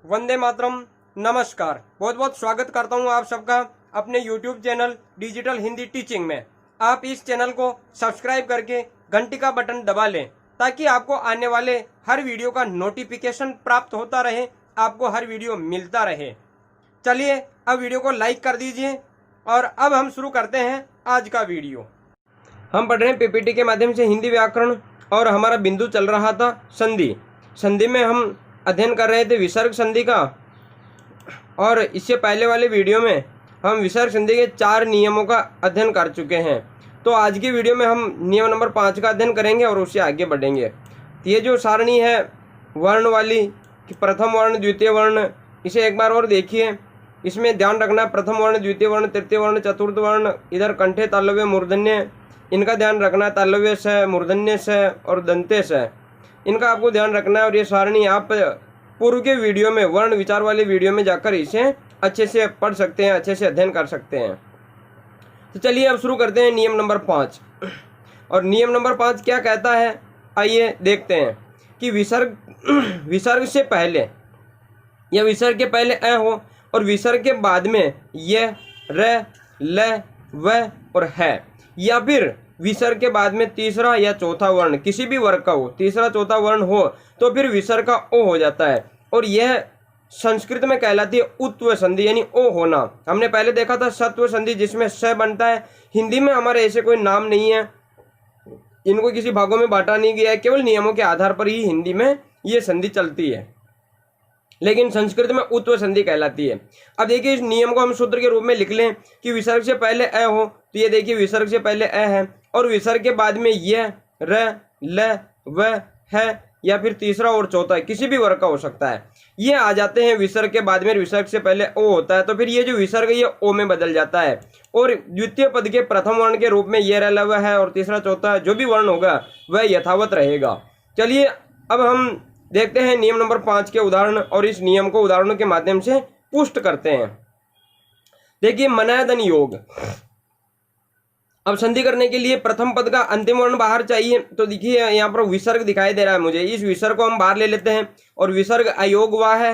वंदे मातरम। नमस्कार, बहुत बहुत स्वागत करता हूं आप सबका अपने YouTube channel digital Hindi teaching में। आप इस चैनल को सब्सक्राइब करके घंटी का बटन दबा लें ताकि आपको आने वाले हर वीडियो का नोटिफिकेशन प्राप्त होता रहे, आपको हर वीडियो मिलता रहे। चलिए अब वीडियो को लाइक कर दीजिए और अब हम शुरू करते हैं आज का वीडियो। हम पढ़ रहे हैं पीपीटी के माध्यम से हिंदी व्याकरण और हमारा बिंदु चल रहा था संधि। संधि में हम अध्ययन कर रहे थे विसर्ग संधि का, और इससे पहले वाले वीडियो में हम विसर्ग संधि के 4 नियमों का अध्ययन कर चुके हैं। तो आज की वीडियो में हम नियम नंबर 5 का अध्ययन करेंगे और उससे आगे बढ़ेंगे। तो ये जो सारणी है वर्ण वाली कि प्रथम वर्ण द्वितीय वर्ण, इसे एक बार और देखिए। इसमें ध्यान रखना है प्रथम वर्ण द्वितीय वर्ण तृतीय वर्ण चतुर्थ वर्ण, इधर कंठे तालव्य मूर्धन्य, इनका ध्यान रखना है। तालव्य से, मूर्धन्य से और दंते से, इनका आपको ध्यान रखना है। और ये सारणी आप पूर्व के वीडियो में वर्ण विचार वाले वीडियो में जाकर इसे अच्छे से पढ़ सकते हैं, अच्छे से अध्ययन कर सकते हैं। तो चलिए अब शुरू करते हैं नियम नंबर 5। और नियम नंबर 5 क्या कहता है, आइए देखते हैं कि विसर्ग से पहले या विसर्ग के पहले अ हो और विसर्ग के बाद में य, र, ल, व और है, या फिर विसर्ग के बाद में तीसरा या चौथा वर्ण किसी भी वर्ग का हो, तीसरा चौथा वर्ण हो तो फिर विसर्ग का ओ हो जाता है। और यह संस्कृत में कहलाती है उत्व संधि, यानी ओ होना। हमने पहले देखा था सत्व संधि जिसमें स बनता है। हिंदी में हमारे ऐसे कोई नाम नहीं है, इनको किसी भागों में बांटा नहीं गया है, केवल नियमों के आधार पर ही हिंदी में ये संधि चलती है, लेकिन संस्कृत में उत्व संधि कहलाती है। अब देखिए इस नियम को हम सूत्र के रूप में लिख लें कि विसर्ग से पहले अ हो, तो ये देखिए विसर्ग से पहले अ है और विसर्ग के बाद में य, र, ल, व, है, या फिर तीसरा और चौथा किसी भी वर्ग का हो सकता है, ये आ जाते हैं विसर्ग के बाद में। विसर्ग से पहले ओ होता है तो फिर ये जो विसर्ग ये ओ में बदल जाता है और द्वितीय पद के प्रथम वर्ण के रूप में ये, र, ल, व है और तीसरा चौथा जो भी वर्ण होगा वह यथावत रहेगा। चलिए अब हम देखते हैं नियम नंबर 5 के उदाहरण और इस नियम को उदाहरणों के माध्यम से पुष्ट करते हैं। देखिए मनयदन योग। अब संधि करने के लिए प्रथम पद का अंतिम वर्ण बाहर चाहिए, तो देखिए यहाँ पर विसर्ग दिखाई दे रहा है मुझे। इस विसर्ग को हम बाहर ले लेते हैं और विसर्ग अयोग हुआ है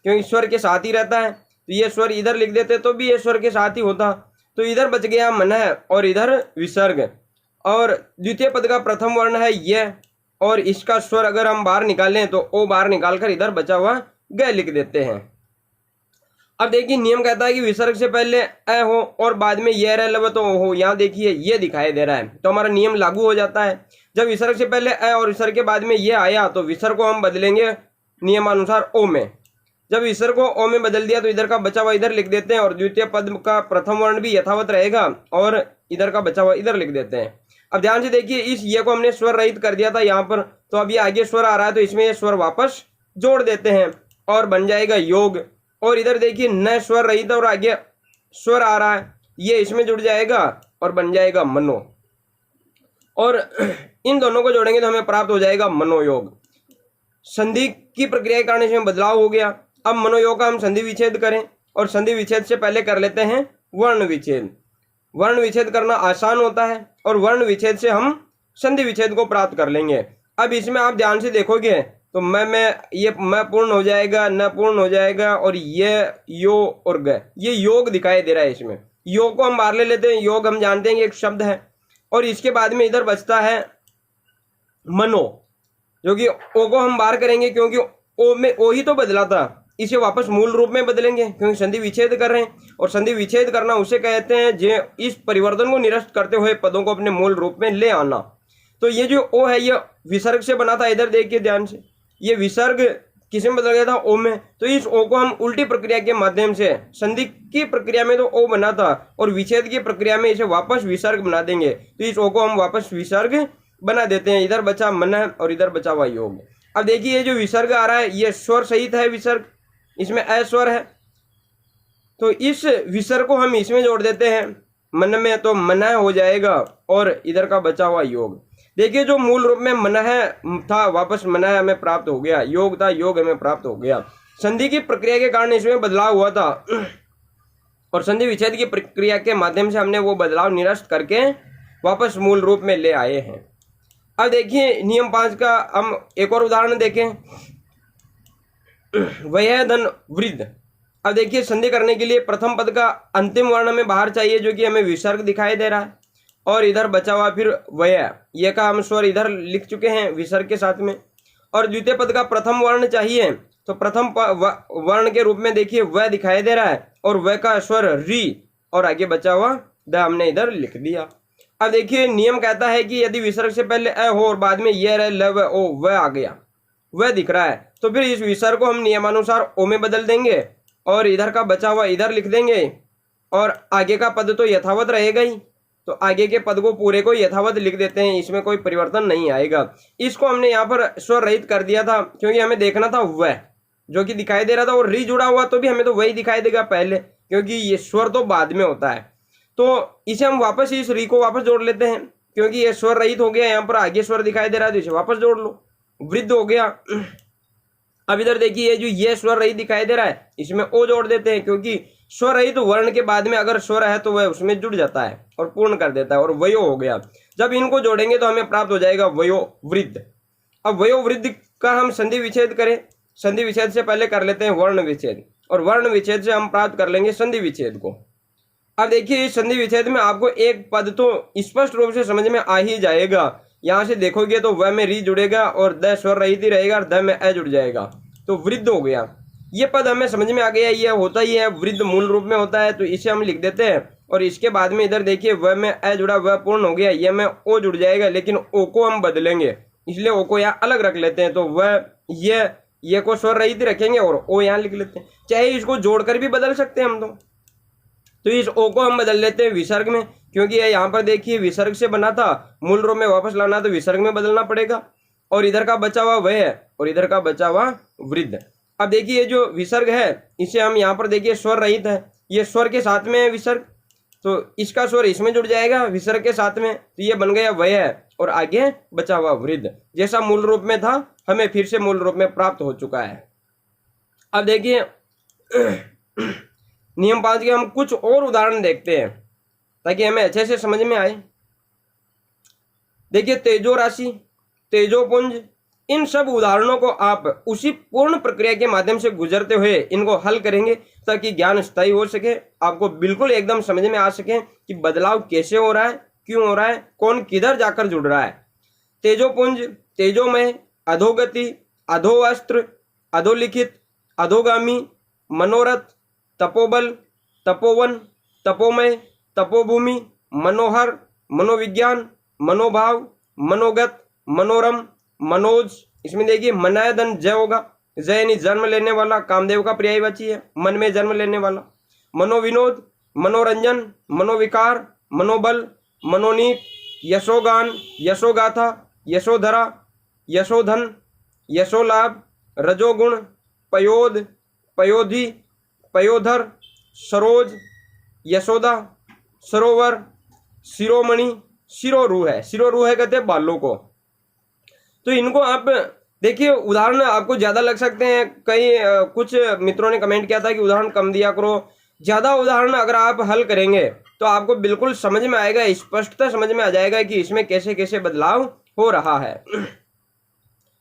क्योंकि स्वर के साथ ही रहता है, तो ये स्वर इधर लिख देते तो भी ये स्वर के साथ ही होता, तो इधर बच गया मन और इधर विसर्ग। और द्वितीय पद का प्रथम वर्ण है ये, और इसका स्वर अगर हम बाहर निकालें तो ओ बाहर निकालकर इधर बचा हुआ ग लिख देते हैं। अब देखिए नियम कहता है कि विसर्ग से पहले अ हो और बाद में ये, र, ल, व तो ओ हो। यहाँ देखिए ये दिखाई दे रहा है तो हमारा नियम लागू हो जाता है। जब विसर्ग से पहले अ और विसर्ग के बाद में ये आया तो विसर्ग को हम बदलेंगे नियमानुसार ओ में। जब विसर्ग को ओ में बदल दिया तो इधर का बचा हुआ इधर लिख देते हैं और द्वितीय पद का प्रथम वर्ण भी यथावत रहेगा और इधर का बचा हुआ इधर लिख देते हैं। अब ध्यान से देखिए इस ये को हमने स्वर रहित कर दिया था यहाँ पर, तो अब ये आगे स्वर आ रहा है तो इसमें ये स्वर वापस जोड़ देते हैं और बन जाएगा योग। और इधर देखिए न स्वर रहित और आगे स्वर आ रहा है, ये इसमें जुड़ जाएगा और बन जाएगा मनो, और इन दोनों को जोड़ेंगे तो हमें प्राप्त हो जाएगा मनोयोग। संधि की प्रक्रिया के कारण इसमें बदलाव हो गया। अब मनोयोग का हम संधि विच्छेद करें, और संधि विच्छेद से पहले कर लेते हैं वर्ण विच्छेद। वर्ण विच्छेद करना आसान होता है और वर्ण विच्छेद से हम संधि विच्छेद को प्राप्त कर लेंगे। अब इसमें आप ध्यान से देखोगे तो ये मैं पूर्ण हो जाएगा, न पूर्ण हो जाएगा, और ये यो और ग, ये योग दिखाई दे रहा है। इसमें योग को हम बाहर ले लेते हैं। योग हम जानते हैं कि एक शब्द है, और इसके बाद में इधर बचता है मनो, जो कि ओ को हम बाहर करेंगे क्योंकि ओ में ओ ही तो बदला था, इसे वापस मूल रूप में बदलेंगे क्योंकि संधि विच्छेद कर रहे हैं। और संधि विच्छेद करना उसे कहते हैं जो इस परिवर्तन को निरस्त करते हुए पदों को अपने मूल रूप में ले आना। तो ये जो ओ है ये विसर्ग से बना था, इधर देखिए ध्यान से, ये विसर्ग किस में बदल गया था ओ में, तो इस ओ को हम उल्टी प्रक्रिया के माध्यम से, संधि की प्रक्रिया में तो ओ बना था और विच्छेद की प्रक्रिया में इसे वापस विसर्ग बना देंगे, तो इस ओ को हम वापस विसर्ग बना देते हैं। इधर बचा मन और इधर बचा हुआ योग। अब देखिए ये जो विसर्ग आ रहा है ये स्वर सहित है विसर्ग, इसमें अ स्वर है, तो इस विसर्ग को हम इसमें जोड़ देते हैं मन में, तो मन हो जाएगा और इधर का बचा हुआ योग। देखिए जो मूल रूप में मन था वापस मन हमें प्राप्त हो गया, योग था योग हमें प्राप्त हो गया। संधि की प्रक्रिया के कारण इसमें बदलाव हुआ था और संधि विच्छेद की प्रक्रिया के माध्यम से हमने वो बदलाव निरस्त करके वापस मूल रूप में ले आए हैं। अब देखिए नियम 5 का हम एक और उदाहरण देखें। वह धन वृद्ध। अब देखिए संधि करने के लिए प्रथम पद का अंतिम वर्ण हमें बाहर चाहिए, जो कि हमें विसर्ग दिखाई दे रहा है, और इधर बचा हुआ फिर वह, ये का हम स्वर इधर लिख चुके हैं विसर्ग के साथ में। और द्वितीय पद का प्रथम वर्ण चाहिए, तो प्रथम वर्ण के रूप में देखिए वह दिखाई दे रहा है, और वह का स्वर री, और आगे बचा हुआ द हमने इधर लिख दिया। अब देखिए नियम कहता है कि यदि विसर्ग से पहले अ हो और बाद में ये रहे ल व ओ, वह आ गया, वह दिख रहा है, तो फिर इस विसर्ग को हम नियमानुसार ओ में बदल देंगे, और इधर का बचा हुआ इधर लिख देंगे, और आगे का पद तो यथावत रहेगा ही, तो आगे के पद को पूरे को यथावत लिख देते हैं, इसमें कोई परिवर्तन नहीं आएगा। इसको हमने यहाँ पर स्वर रहित कर दिया था, क्योंकि हमें देखना था वह जो कि दिखाई दे रहा था, और री जुड़ा हुआ तो भी हमें तो वही दिखाई देगा पहले, क्योंकि ये स्वर तो बाद में होता है। तो इसे हम वापस इस री को वापस जोड़ लेते हैं, क्योंकि ये स्वर रहित हो गया, यहाँ पर आगे स्वर दिखाई दे रहा है, तो इसे वापस जोड़ लो, वृद्ध हो गया। अब इधर देखिए जो ये स्वर रहित दिखाई दे रहा है, इसमें ओ जोड़ देते हैं, क्योंकि स्वर रहित वर्ण के बाद में अगर स्वर है तो वह उसमें जुड़ जाता है और पूर्ण कर देता है, और वयो हो गया। जब इनको जोड़ेंगे तो हमें प्राप्त हो जाएगा वयो वृद्ध। अब वयो वृद्ध का हम संधि विच्छेद करें, संधि विच्छेद से पहले कर लेते हैं वर्ण विच्छेद, और वर्ण विच्छेद से हम प्राप्त कर लेंगे संधि विच्छेद को। अब देखिए इस संधि विच्छेद में आपको एक पद तो स्पष्ट रूप से समझ में आ ही जाएगा। यहाँ से देखोगे तो वह में री जुड़ेगा और द स्वर रहित ही रहेगा, और द में अ जुड़ जाएगा, तो वृद्ध हो गया। ये पद हमें समझ में आ गया, ये होता ही है, वृद्ध मूल रूप में होता है, तो इसे हम लिख देते हैं। और इसके बाद में इधर देखिए वह में अ जुड़ा, वह पूर्ण हो गया, यह में ओ जुड़ जाएगा, लेकिन ओ को हम बदलेंगे, इसलिए ओ को यहाँ अलग रख लेते हैं, तो वह ये को स्वर रहित रखेंगे और ओ यहाँ लिख लेते हैं। चाहे इसको जोड़कर भी बदल सकते हैं हम तो इस ओ को हम बदल लेते हैं विसर्ग में, क्योंकि ये यहाँ पर देखिए विसर्ग से बना था, मूल रूप में वापस लाना तो विसर्ग में बदलना पड़ेगा। और इधर का बचा हुआ वह है, और इधर का बचा हुआ वृद्ध। अब देखिए जो विसर्ग है इसे हम यहाँ पर देखिए स्वर रहित है, ये स्वर के साथ में है विसर्ग, तो इसका स्वर इसमें जुड़ जाएगा विसर्ग के साथ में, तो ये बन गया वह है, और आगे बचा हुआ वृद्ध, जैसा मूल रूप में था हमें फिर से मूल रूप में प्राप्त हो चुका है। अब देखिए नियम 5 के हम कुछ और उदाहरण देखते हैं ताकि हमें अच्छे से समझ में आए। देखिए तेजो राशि, तेजोपुंज, इन सब उदाहरणों को आप उसी पूर्ण प्रक्रिया के माध्यम से गुजरते हुए इनको हल करेंगे, ताकि ज्ञान स्थायी हो सके, आपको बिल्कुल एकदम समझ में आ सके कि बदलाव कैसे हो रहा है, क्यों हो रहा है, कौन किधर जाकर जुड़ रहा है। तेजोपुंज, तेजोमय, अधोगति, अधोअस्त्र, अधोलिखित, अधोगामी, मनोरथ, तपोबल, तपोवन, तपोमय, तपोभूमि, मनोहर, मनोविज्ञान, मनोभाव, मनोगत, मनोरम, मनोज, इसमें देखिए मनायदन जय होगा, जय यानी जन्म लेने वाला, कामदेव का पर्यायवाची है, मन में जन्म लेने वाला। मनोविनोद, मनोरंजन, मनोविकार, मनोबल, मनोनीत, यशोगान, यशोगाथा, यशोधरा, यशोधन, यशोलाभ, रजोगुण, पयोद, पयोधि, पयोधर, सरोज, यशोदा, सरोवर, शिरोमणि, शिरोरूह है, शिरोरूह है कहते हैं बालों को। तो इनको आप देखिए उदाहरण आपको ज्यादा लग सकते हैं, कई कुछ मित्रों ने कमेंट किया था कि उदाहरण कम दिया करो, ज्यादा उदाहरण अगर आप हल करेंगे तो आपको बिल्कुल समझ में आएगा, स्पष्टता समझ में आ जाएगा कि इसमें कैसे कैसे बदलाव हो रहा है।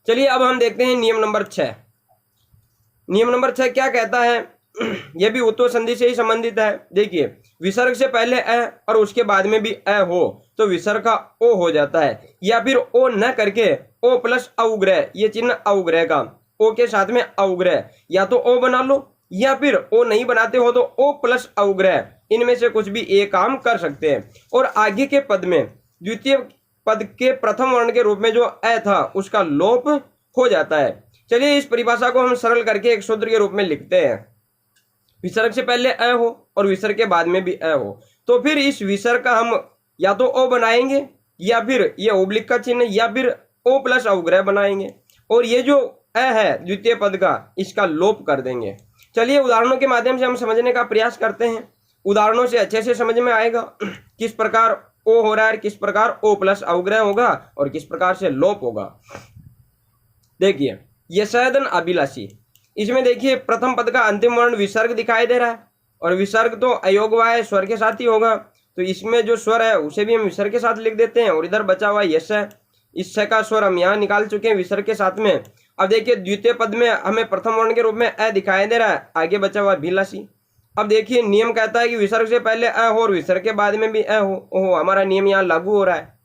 चलिए अब हम देखते हैं नियम नंबर 6। नियम नंबर 6 क्या कहता है, यह भी उत्तव संधि से ही संबंधित है। देखिए विसर्ग से पहले अ और उसके बाद में भी अ हो तो विसर्ग का ओ हो जाता है, या फिर ओ न करके ओ प्लस अवग्रह, ये चिन्ह अवग्रह का, ओ के साथ में अवग्रह, या तो ओ बना लो या फिर ओ नहीं बनाते हो तो ओ प्लस अवग्रह, इनमें से कुछ भी एक काम कर सकते हैं। और आगे के पद में द्वितीय पद के प्रथम वर्ण के रूप में जो अ था उसका लोप हो जाता है। चलिए इस परिभाषा को हम सरल करके एक सूत्र के रूप में लिखते हैं। विसर्ग से पहले अ हो और विसर्ग के बाद में भी अ हो, तो फिर इस विसर्ग का हम या तो ओ बनाएंगे या फिर ये ओब्लिक का चिन्ह या फिर ओ प्लस अवग्रह बनाएंगे, और ये जो अ है द्वितीय पद का इसका लोप कर देंगे। चलिए उदाहरणों के माध्यम से हम समझने का प्रयास करते हैं, उदाहरणों से अच्छे से समझ में आएगा किस प्रकार ओ हो रहा है, किस प्रकार ओ प्लस अवग्रह होगा और किस प्रकार से लोप होगा। देखिए यशोधन अभिलाषी, इसमें देखिए प्रथम पद का अंतिम वर्ण विसर्ग दिखाई दे रहा है, और विसर्ग तो अयोगवाय स्वर के साथ ही होगा, तो इसमें जो स्वर है उसे भी हम विसर्ग के साथ लिख देते हैं। और इधर बचा हुआ यश है, इस श का स्वर हम यहाँ निकाल चुके हैं विसर्ग के साथ में, अब देखिए द्वितीय पद में हमें प्रथम वर्ण के रूप में अ दिखाई दे रहा है, आगे बचा हुआ भिलासी। अब देखिए नियम कहता है कि विसर्ग से पहले अ हो और विसर्ग के बाद में भी अ हो। ओहो, हमारा नियम यहाँ लागू हो रहा है।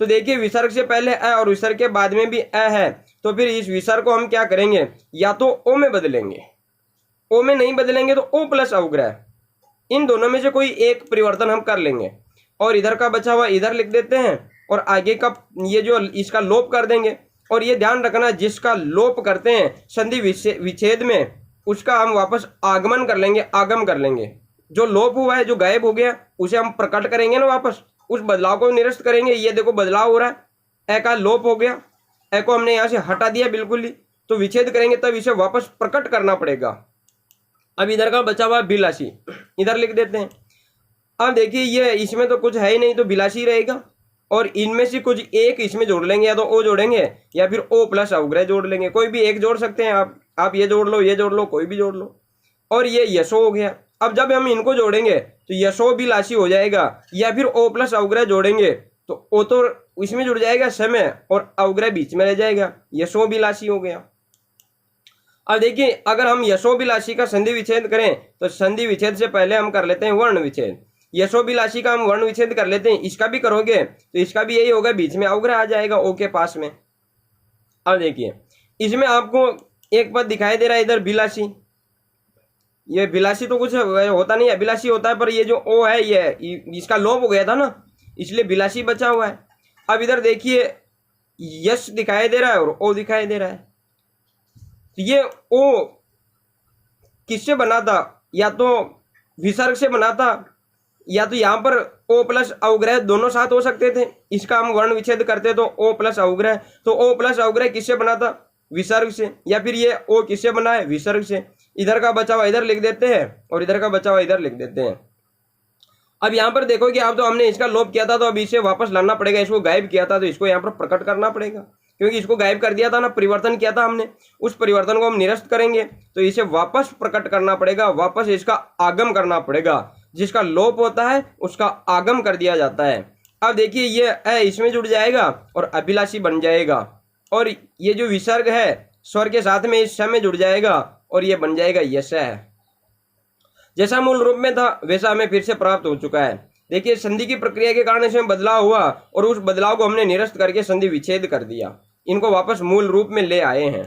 तो देखिए विसर्ग से पहले अ और विसर्ग के बाद में भी अ है, तो फिर इस विसर्ग को हम क्या करेंगे, या तो ओ में बदलेंगे, ओ में नहीं बदलेंगे तो ओ प्लस अवग्रह, इन दोनों में से कोई एक परिवर्तन हम कर लेंगे और इधर का बचा हुआ इधर लिख देते हैं और आगे का ये जो इसका लोप कर देंगे। और ये ध्यान रखना जिसका लोप करते हैं संधि विच्छेद में, उसका हम वापस आगमन कर लेंगे, आगम कर लेंगे। जो लोप हुआ है, जो गायब हो गया, उसे हम प्रकट करेंगे ना, वापस उस बदलाव को निरस्त करेंगे। ये देखो बदलाव हो रहा है, ए का लोप हो गया, ए को हमने यहाँ से हटा दिया बिल्कुल ही, तो विच्छेद करेंगे तब इसे वापस प्रकट करना पड़ेगा। अब इधर का बचा हुआ बिलासी, इधर लिख देते हैं। अब देखिए ये इसमें तो कुछ है ही नहीं, तो बिलासी रहेगा और इनमें से कुछ एक इसमें जोड़ लेंगे, या तो ओ जोड़ेंगे या फिर ओ प्लस अवग्रह जोड़ लेंगे, कोई भी एक जोड़ सकते हैं आप ये जोड़ लो, ये जोड़ लो, कोई भी जोड़ लो। और ये यशो हो गया। अब जब हम इनको जोड़ेंगे तो यशो बिलासी हो जाएगा, या फिर ओ प्लस अवग्रह जोड़ेंगे तो ओ तो इसमें जुड़ जाएगा समय और अवग्रह बीच में रह जाएगा, यशो बिलासी हो गया। अब देखिए अगर हम यशोभिलाषी का संधि विच्छेद करें तो संधि विच्छेद से पहले हम कर लेते हैं वर्ण विच्छेद। यशोभिलाषी का हम वर्ण विच्छेद कर लेते हैं, इसका भी करोगे तो इसका भी यही होगा, बीच में अवग्रह आ जाएगा ओ के पास में। अब देखिए इसमें आपको एक पद दिखाई दे रहा है इधर बिलासी, ये बिलासी तो कुछ होता नहीं है, अभिलाषी होता है, पर ये जो ओ है ये इसका लोप हो गया था ना, इसलिए बिलासी बचा हुआ है। अब इधर देखिए यश दिखाई दे रहा है और ओ दिखाई दे रहा है, तो ये ओ किससे बना था, या तो विसर्ग से बना था, या तो यहाँ पर ओ प्लस अवग्रह दोनों साथ हो सकते थे। इसका हम वर्ण विच्छेद करते तो ओ प्लस अवग्रह, तो ओ प्लस अवग्रह किससे बना था, विसर्ग से, या फिर ये ओ किससे बना है, विसर्ग से। इधर का बचा हुआ इधर लिख देते हैं और इधर का बचा हुआ इधर लिख देते हैं। अब यहाँ पर देखो कि आप तो हमने इसका लोप किया था, तो अब इसे वापस लाना पड़ेगा, इसको गायब किया था तो इसको यहाँ पर प्रकट करना पड़ेगा, क्योंकि इसको गायब कर दिया था ना, परिवर्तन किया था हमने, उस परिवर्तन को हम निरस्त करेंगे तो इसे वापस प्रकट करना पड़ेगा, वापस इसका आगम करना पड़ेगा। जिसका लोप होता है उसका आगम कर दिया जाता है। अब देखिए ये ए इसमें जुड़ जाएगा और अभिलाषी बन जाएगा, और ये जो विसर्ग है स्वर के साथ में इस समय जुड़ जाएगा और ये बन जाएगा यश है। जैसा मूल रूप में था वैसा हमें फिर से प्राप्त हो चुका है। देखिए संधि की प्रक्रिया के कारण इसमें बदलाव हुआ और उस बदलाव को हमने निरस्त करके संधि विच्छेद कर दिया, इनको वापस मूल रूप में ले आए हैं।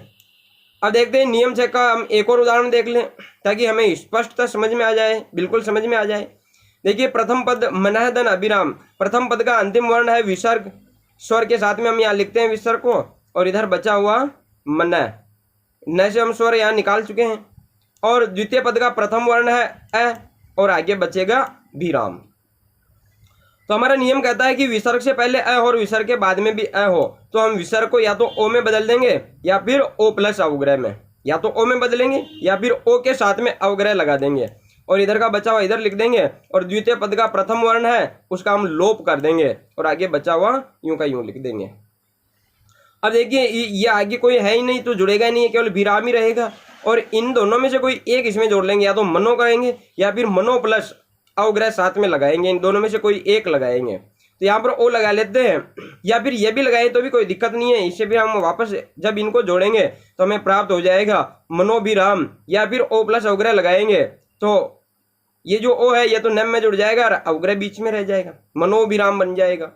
अब देखते हैं नियम 6 का हम एक और उदाहरण देख लें ताकि हमें स्पष्टता समझ में आ जाए, बिल्कुल समझ में आ जाए। देखिए प्रथम पद मनः धन अभिराम, प्रथम पद का अंतिम वर्ण है विसर्ग, स्वर के साथ में हम यहाँ लिखते हैं विसर्ग को, और इधर बचा हुआ मनः, न से हम स्वर यहाँ निकाल चुके हैं। और द्वितीय पद का प्रथम वर्ण है अ और आगे बचेगा विराम। तो हमारा नियम कहता है कि विसर्ग से पहले अ हो और विसर्ग के बाद में भी अ हो, तो हम विसर्ग को या तो ओ में बदल देंगे या फिर ओ प्लस अवग्रह में, या तो ओ में बदलेंगे या फिर ओ के साथ में अवग्रह लगा देंगे और इधर का बचा हुआ इधर लिख देंगे, और द्वितीय पद का प्रथम वर्ण है उसका हम लोप कर देंगे और आगे बचा हुआ यूं का यूं लिख देंगे। अब देखिए ये आगे कोई है ही नहीं तो जुड़ेगा ही नहीं है, केवल विराम ही रहेगा, और इन दोनों में से कोई एक इसमें जोड़ लेंगे, या तो मनो करेंगे या फिर मनो प्लस अवग्रह साथ में लगाएंगे, इन दोनों में से कोई एक लगाएंगे। तो यहाँ पर ओ लगा लेते हैं, या फिर ये भी लगाए तो भी कोई दिक्कत नहीं है, इससे भी हम वापस जब इनको जोड़ेंगे तो हमें प्राप्त हो जाएगा मनोभिराम, या फिर ओ प्लस अवग्रह लगाएंगे तो ये जो ओ है ये तो नम में जुड़ जाएगा और अवग्रह बीच में रह जाएगा, मनोभिराम बन जाएगा।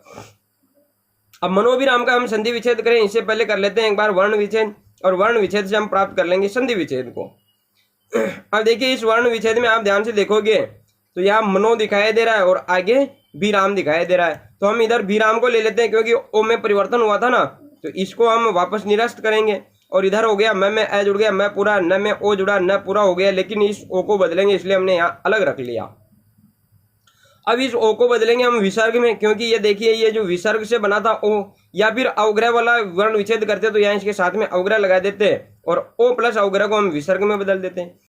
अब मनोभिराम का हम संधि विच्छेद करें, इससे पहले कर लेते हैं एक बार वर्ण विच्छेद, और वर्ण विच्छेद से हम प्राप्त कर लेंगे संधि विच्छेद को। अब देखिए इस वर्ण विच्छेद में आप ध्यान से देखोगे तो यहाँ मनो दिखाई दे रहा है और आगे विराम दिखाई दे रहा है, तो हम इधर विराम को ले लेते हैं क्योंकि ओ में परिवर्तन हुआ था ना, तो इसको हम वापस निरस्त करेंगे। और इधर हो गया मैं में ए जुड़ गया, मैं पूरा, न में ओ जुड़ा, न पूरा हो गया, लेकिन इस ओ को बदलेंगे इसलिए हमने यहाँ अलग रख लिया। अब इस ओ को बदलेंगे हम विसर्ग में, क्योंकि ये देखिए ये जो विसर्ग से बना था ओ, या फिर अवग्रह वाला वर्ण विच्छेद करते तो यहाँ इसके साथ में अवग्रह लगा देते और ओ प्लस अवग्रह को हम विसर्ग में बदल देते हैं।